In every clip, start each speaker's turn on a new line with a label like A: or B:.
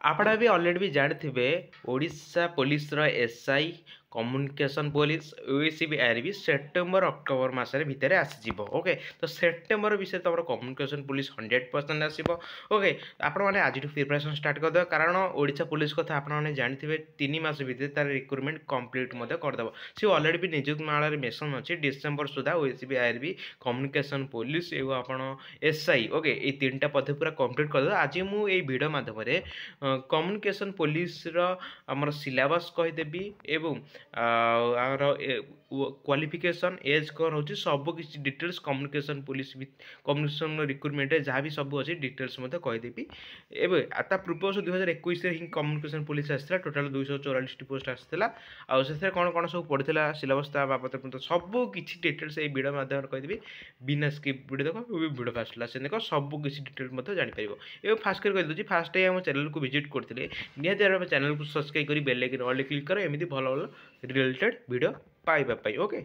A: ଆପଣ ବି ଅଲରେଡ଼ି ବି ଜାଣିଥିବେ ଓଡ଼ିଶା ପୋଲିସର ଏସ୍ଆଇ କମ୍ୟୁନିକେସନ୍ ପୋଲିସ OACBR ବି ସେପ୍ଟେମ୍ବର ଅକ୍ଟୋବର ମାସରେ ଭିତରେ ଆସିଯିବ। ଓକେ, ତ ସେପ୍ଟେମ୍ବର ବିଷୟରେ ତୁମର କମ୍ୟୁନିକେସନ୍ ପୋଲିସ 100% ଆସିବ। ଓକେ, ଆପଣମାନେ ଆଜିଠୁ ପ୍ରିପାରେସନ୍ ଷ୍ଟାର୍ଟ କରିଦେବେ, କାରଣ ଓଡ଼ିଶା ପୋଲିସ କଥା ଆପଣମାନେ ଜାଣିଥିବେ 3 ମାସ ଭିତରେ ତାର ରିକ୍ରୁଟମେଣ୍ଟ କମ୍ପ୍ଲିଟ୍ ମଧ୍ୟ କରିଦେବ। ସେ ଅଲରେଡ଼ି ବି ନିଯୁକ୍ତି ମାଳାରେ ମେନ୍ସନ୍ ଅଛି ଡିସେମ୍ବର ସୁଦ୍ଧା OACBR ବି କମ୍ୟୁନିକେସନ୍ ପୋଲିସ ଏବଂ ଆପଣ ଏସ୍ଆଇ ଓକେ ଏଇ 3ଟା ପଦେ ପୁରା କମ୍ପ୍ଲିଟ୍ କରିଦେବ। ଆଜି ମୁଁ ଏଇ ଭିଡ଼ିଓ ମାଧ୍ୟମରେ କମ୍ୟୁନିକେସନ୍ ପୋଲିସର ଆମର ସିଲାବସ୍ କହିଦେବି ଏବଂ ଆମର କ୍ୱାଲିଫିକେସନ୍ ଏଜ୍ କ'ଣ ରହୁଛି ସବୁ କିଛି ଡିଟେଲ୍ସ କମ୍ୟୁନିକେସନ୍ ପୋଲିସ କମ୍ୟୁନିକେସନ୍ ରିକ୍ରୁଟମେଣ୍ଟରେ ଯାହା ବି ସବୁ ଅଛି ଡିଟେଲ୍ସ ମଧ୍ୟ କହିଦେବି। ଏବେ ତା ପୂର୍ବବର୍ଷ 2021ରେ ହିଁ କମ୍ୟୁନିକେସନ୍ ପୋଲିସ ଆସିଥିଲା, ଟୋଟାଲ୍ 244ଟି ପୋଷ୍ଟ ଆସିଥିଲା। ଆଉ ସେଥିରେ କ'ଣ କ'ଣ ସବୁ ପଡ଼ିଥିଲା ସିଲାବସ୍ ତା ବାବଦରେ ସବୁ କିଛି ଡିଟେଲ୍ସ ଏଇ ଭିଡ଼ିଓ ମାଧ୍ୟମରେ କହିଦେବି। ବିନା ସ୍କିପ୍ ଭିଡ଼ିଓ ଦେଖ, ଭିଡ଼ିଓ ଫାଷ୍ଟ ଲାଷ୍ଟ ଦେଖ, ସବୁ କିଛି ଡିଟେଲ୍ସ ମଧ୍ୟ ଜାଣିପାରିବ। ଏବେ ଫାଷ୍ଟ କରି କହିଦେଉଛି, ଫାଷ୍ଟ ଟାଇମ୍ ଆମ ଚ୍ୟାନେଲକୁ ଭିଜିଟ୍ କରିଥିଲେ ନିହାତି ଭାବରେ ଆମ ଚ୍ୟାନେଲକୁ ସବସ୍କ୍ରାଇବ୍ କରି ବେଲ୍ ଆଇକନ୍ ଅଲ୍ କ୍ଲିକ୍ କର, ଏମିତି ଭଲ ଭଲ ରିଲେଟେଡ୍ ଭିଡ଼ିଓ ପାଇବା ପାଇଁ। ଓକେ,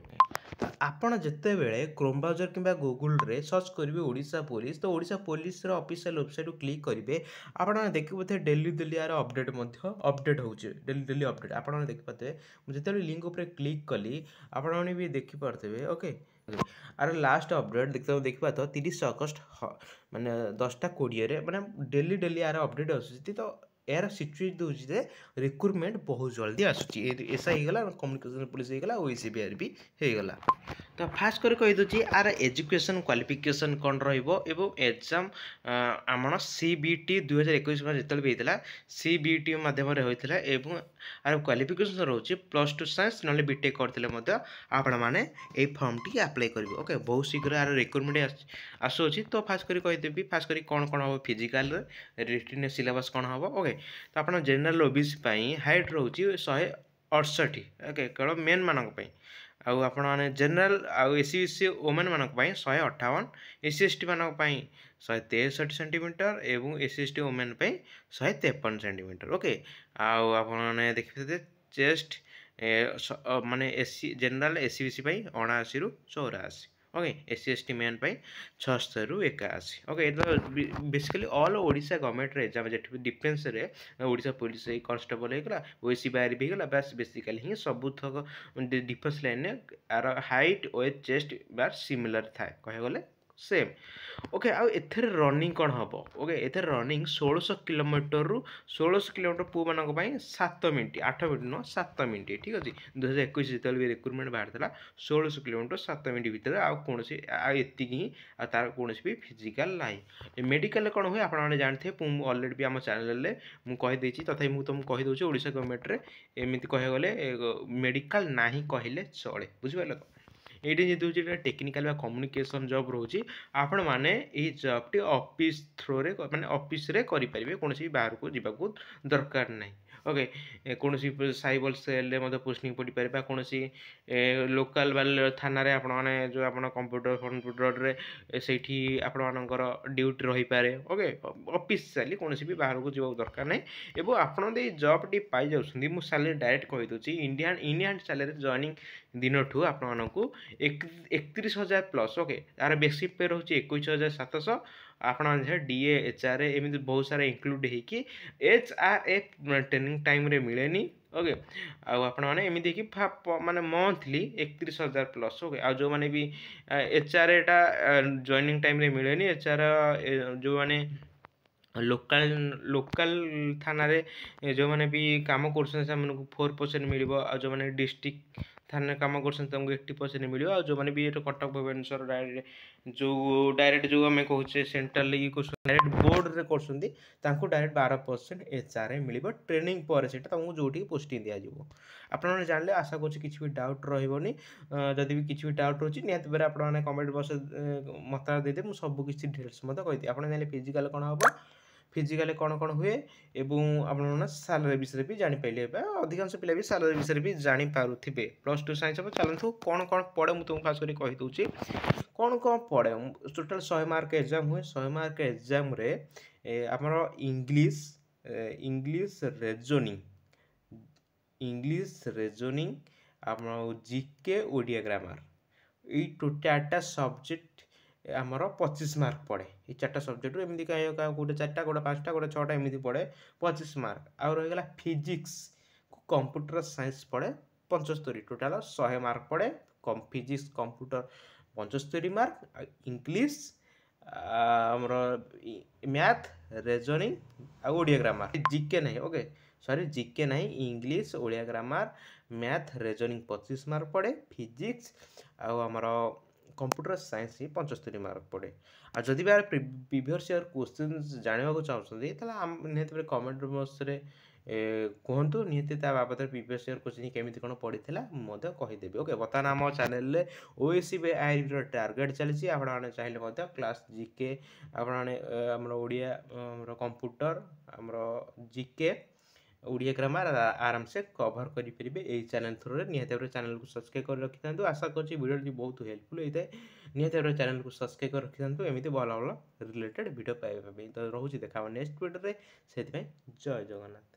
A: ତ ଆପଣ ଯେତେବେଳେ କ୍ରୋମ୍ ବ୍ରାଉଜର କିମ୍ବା ଗୁଗୁଲରେ ସର୍ଚ୍ଚ କରିବେ ଓଡ଼ିଶା ପୋଲିସ, ତ ଓଡ଼ିଶା ପୋଲିସର ଅଫିସିଆଲ ୱେବସାଇଟ୍କୁ କ୍ଲିକ୍ କରିବେ। ଆପଣମାନେ ଦେଖିପାରୁଥିବେ ଡେଲି ଆର ଅପଡ଼େଟ୍ ମଧ୍ୟ ଅପଡ଼େଟ୍ ହେଉଛି, ଡେଲି ଅପଡ଼େଟ୍ ଆପଣମାନେ ଦେଖିପାରୁଥିବେ। ମୁଁ ଯେତେବେଳେ ଲିଙ୍କ୍ ଉପରେ କ୍ଲିକ୍ କଲି ଆପଣମାନେ ବି ଦେଖିପାରୁଥିବେ। ଓକେ, ଆର ଲାଷ୍ଟ ଅପଡ଼େଟ୍ ଦେଖିପାରୁଥିବ 30 ଅଗଷ୍ଟ ମାନେ 10ଟା 20ରେ ମାନେ ଡେଲି ଆର ଅପଡ଼େଟ୍ ଆସୁଛି। ତ ଏହାର ସିଚୁଏସନ୍ ହେଉଛି ଯେ ରିକ୍ରୁଟମେଣ୍ଟ ବହୁତ ଜଲ୍ଦି ଆସୁଛି। ଏସ୍ଆଇ ହେଇଗଲା, କମ୍ୟୁନିକେସନ୍ ପୋଲିସ ହେଇଗଲା, OACBR ବି ହେଇଗଲା। ତ ଫାଷ୍ଟ କରି କହିଦେଉଛି ଆର ଏଜୁକେସନ୍ କ୍ୱାଲିଫିକେସନ୍ କ'ଣ ରହିବ ଏବଂ ଏକ୍ଜାମ୍ ଆମର CBT 2021 ଯେତେବେଳେ ବି ହେଇଥିଲା CBT ମାଧ୍ୟମରେ ହୋଇଥିଲା ଏବଂ ଆର କ୍ୱାଲିଫିକେସନ୍ ରହୁଛି +2 ସାଇନ୍ସ ନହେଲେ ବିଟେକ୍ କରିଥିଲେ ମଧ୍ୟ ଆପଣମାନେ ଏଇ ଫର୍ମଟି ଆପ୍ଲାଏ କରିବେ। ଓକେ, ବହୁତ ଶୀଘ୍ର ଆର ରିକ୍ରୁଟମେଣ୍ଟ ଆସୁଅଛି। ତ ଫାଷ୍ଟ କରି କହିଦେବି ଫାଷ୍ଟ କରି କ'ଣ ହେବ ଫିଜିକାଲରେ ରିଟିନ୍ ସିଲାବସ୍ କ'ଣ ହେବ। ଓକେ, ତ ଆପଣ ଜେନେରାଲ୍ OBC ପାଇଁ ହାଇଟ୍ ରହୁଛି 168। ଓକେ, କେବଳ ମେନ୍ ମାନଙ୍କ ପାଇଁ। ଆଉ ଆପଣମାନେ ଜେନେରାଲ୍ ଆଉ SC ଓମେନ୍ ମାନଙ୍କ ପାଇଁ 158, SC ST ମାନଙ୍କ ପାଇଁ 163 ସେଣ୍ଟିମିଟର ଏବଂ SC ST ଓମେନ୍ ପାଇଁ 153 ସେଣ୍ଟିମିଟର। ଓକେ, ଆଉ ଆପଣମାନେ ଦେଖିପାରିବେ ଚେଷ୍ଟ ମାନେ ଜେନେରାଲ୍ SC ପାଇଁ 79ରୁ 84। ଓକେ, SC ST ମେନ୍ ପାଇଁ 76ରୁ 81। ଓକେ, ଏଇଟା ବେସିକାଲି ଅଲ୍ ଓଡ଼ିଶା ଗଭର୍ଣ୍ଣମେଣ୍ଟର ଏକ୍ଜାମ୍, ଯେଠି ବି ଡିଫେନ୍ସରେ ଓଡ଼ିଶା ପୋଲିସ ଏଇ କନଷ୍ଟେବଲ୍ ହେଇଗଲା, OACBR ବି ହେଇଗଲା, ବାସ୍ ବେସିକାଲି ହିଁ ସବୁଥକ ଡିଫେନ୍ସ ଲାଇନ୍ରେ ଆର ହାଇଟ୍ ୱେଥ୍ ଚେଷ୍ଟ ବାର୍ ସିମିଲାର ଥାଏ, କହିବାକୁ ଗଲେ ସେମ୍। ଓକେ, ଆଉ ଏଥିରେ ରନିଂ କ'ଣ ହେବ? ଓକେ, ଏଥିରେ ରନିଂ 1600 କିଲୋମିଟରରୁ 1600 କିଲୋମିଟର ପୁଅମାନଙ୍କ ପାଇଁ 7 ମିନିଟ୍, 8 ମିନିଟ୍ ନୁହଁ 7 ମିନିଟ୍। ଠିକ୍ ଅଛି, 2021 ଯେତେବେଳେ ବି ରିକ୍ରୁଟମେଣ୍ଟ ବାହାରିଥିଲା 1600 କିଲୋମିଟର 7 ମିନିଟ୍ ଭିତରେ, ଆଉ କୌଣସି ଆଉ ଏତିକି ହିଁ, ଆଉ ତାର କୌଣସି ବି ଫିଜିକାଲ୍ ନାହିଁ। ମେଡ଼ିକାଲରେ କ'ଣ ହୁଏ ଆପଣମାନେ ଜାଣିଥିବେ, ମୁଁ ଅଲରେଡ଼ି ବି ଆମ ଚ୍ୟାନେଲରେ ମୁଁ କହିଦେଇଛି, ତଥାପି ମୁଁ ତୁମକୁ କହିଦେଉଛି ଓଡ଼ିଶା ଗଭର୍ଣ୍ଣମେଣ୍ଟରେ ଏମିତି କହିବାକୁ ଗଲେ ମେଡ଼ିକାଲ ନାହିଁ କହିଲେ ଚଳେ, ବୁଝିପାରିଲ ତ। ଏଇଠି ଯେହେତୁ ହେଉଛି ଏଇଟା ଟେକ୍ନିକାଲ ବା କମ୍ୟୁନିକେସନ୍ ଜବ୍ ରହୁଛି, ଆପଣମାନେ ଏହି ଜବ୍ଟି ଅଫିସ୍ ଥ୍ରୋରେ ମାନେ ଅଫିସ୍ରେ କରିପାରିବେ, କୌଣସି ବାହାରକୁ ଯିବାକୁ ଦରକାର ନାହିଁ। ଓକେ, କୌଣସି ସାଇବର ସେଲ୍ରେ ମଧ୍ୟ ପୋଷ୍ଟିଂ ପଡ଼ିପାରେ ବା କୌଣସି ଲୋକାଲ୍ ବା ଥାନାରେ ଆପଣମାନେ ଯେଉଁ ଆପଣ କମ୍ପ୍ୟୁଟରରେ ସେଇଠି ଆପଣମାନଙ୍କର ଡ୍ୟୁଟି ରହିପାରେ। ଓକେ, ଅଫିସିଆଲି କୌଣସି ବି ବାହାରକୁ ଯିବାକୁ ଦରକାର ନାହିଁ ଏବଂ ଆପଣ ଯଦି ଏଇ ଜବ୍ଟି ପାଇଯାଉଛନ୍ତି, ମୁଁ ସାଲେରୀ ଡାଇରେକ୍ଟ କହିଦେଉଛି ଇଣ୍ଡିଆନ୍ ସାଲେରୀ ଜଏନିଂ ଦିନଠୁ ଆପଣମାନଙ୍କୁ 31,000 ପ୍ଲସ୍। ଓକେ, ତାର ବେସିକ୍ ପେ ରହୁଛି 21,700। ଆପଣମାନେ DA HRA ଏମିତି ବହୁତ ସାରା ଇନକ୍ଲୁଡ଼ ହେଇକି HRA ଟ୍ରେନିଂ ଟାଇମ୍ରେ ମିଳେନି। ଓକେ, ଆଉ ଆପଣମାନେ ଏମିତି ହେଇକି ମାନେ ମନ୍ଥଲି 31,000 ପ୍ଲସ୍। ଓକେ, ଆଉ ଯେଉଁମାନେ ବି HRAଟା ଜଏନିଂ ଟାଇମ୍ରେ ମିଳେନି, ଯେଉଁମାନେ ଲୋକାଲ୍ ଥାନାରେ ଯେଉଁମାନେ ବି କାମ କରୁଛନ୍ତି ସେମାନଙ୍କୁ 4% ମିଳିବ, ଆଉ ଯେଉଁମାନେ ଡିଷ୍ଟ୍ରିକ୍ଟ ଥାନାରେ କାମ କରୁଛନ୍ତି ତାଙ୍କୁ 80% ମିଳିବ, ଆଉ ଯେଉଁମାନେ ବି ଏଠି କଟକ ଭୁବନେଶ୍ୱର ଡାଇରେକ୍ଟ ଯେଉଁ ଆମେ କହୁଛେ ସେଣ୍ଟ୍ରାଲ ଇଏ କରୁଛନ୍ତି ଡାଇରେକ୍ଟ ବୋର୍ଡ଼ରେ କରୁଛନ୍ତି ତାଙ୍କୁ ଡାଇରେକ୍ଟ 12% HRA ମିଳିବ ଟ୍ରେନିଂ ପରେ, ସେଇଟା ତାଙ୍କୁ ଯେଉଁଠିକି ପୋଷ୍ଟିଂ ଦିଆଯିବ। ଆପଣମାନେ ଜାଣିଲେ ଆଶା କରୁଛି କିଛି ବି ଡାଉଟ୍ ରହିବନି। ଯଦି ବି କିଛି ବି ଡାଉଟ୍ ରହୁଛି ନିହାତି ଭାବରେ ଆପଣମାନେ କମେଣ୍ଟ ବକ୍ସରେ ମତାମତ ଦେଇଦେବେ, ମୁଁ ସବୁ କିଛି ଡିଟେଲ୍ସ ମଧ୍ୟ କହିଦେବି। ଆପଣ ଜାଣିଲେ ଫିଜିକାଲ କ'ଣ ହେବ, ଫିଜିକାଲି କ'ଣ ହୁଏ ଏବଂ ଆପଣମାନେ ସାଲାରୀ ବିଷୟରେ ବି ଜାଣିପାରିଲେ ବା ଅଧିକାଂଶ ପିଲା ବି ସାଲାରୀ ବିଷୟରେ ବି ଜାଣିପାରୁଥିବେ। +2 ସାଇନ୍ସ ହେବ। ଚାଲନ୍ତୁ କ'ଣ ପଡ଼େ ମୁଁ ତୁମକୁ ଖାସ୍ କରି କହିଦେଉଛି କ'ଣ ପଡ଼େ। ଟୋଟାଲ୍ 100 ମାର୍କ ଏକ୍ଜାମ୍ ହୁଏ। 100 ମାର୍କ ଏକ୍ଜାମ୍ରେ ଆମର ଇଂଲିଶ ରେଜୋନିଂ ଆମର GK ଓଡ଼ିଆ ଗ୍ରାମାର, ଏଇ 4ଟା ସବଜେକ୍ଟ आमर 25 मार्क पड़े ये 4टा सब्जेक्ट एमती कहीं गोटे 4टा गोटे 5टा गोटे 6टा एमती पड़े 25 मार्क आउ रहीगला फिजिक्स कंप्यूटर साइंस पड़े 75 टोटाल 100 मार्क पड़े फिजिक्स कंप्यूटर 75 मार्क इंग्लिश आमर मैथ रेजनिंग आ ओडिया ग्रामर जीके नहीं ओके सॉरी जीके नहीं English Odia grammar math reasoning 25 mark पड़े फिजिक्स आमर कंप्यूटर साइंस ही 75 मार्क पड़े आ जदि बार प्रीवियस ईयर क्वेश्चन जानवा चाहते निहत कमेंट बॉक्स रे कहतु निहत बाबद प्रीवियस ईयर क्वेश्चन केमी कौन पड़ा कहीदेवी ओके बर्तमान आम चैनल ओएससी आईआरबी टार्गेट चली आपने चाहिए क्लास जीके आपने ओडिया कंप्यूटर आमर जीके ओडिया ग्रामर आराम से कवर करेंगे यही चैनल थ्रू निहत चैनल को सब्सक्राइब कर रखी था आशा कर वीडियो बहुत हेल्पफुल होता है निहत चैनल को सब्सक्राइब कर रखी था एमती भल भल रिलेटेड वीडियो पाइबा तो रोचे देखा नेक्स्ट वीडियो से जय जगन्नाथ।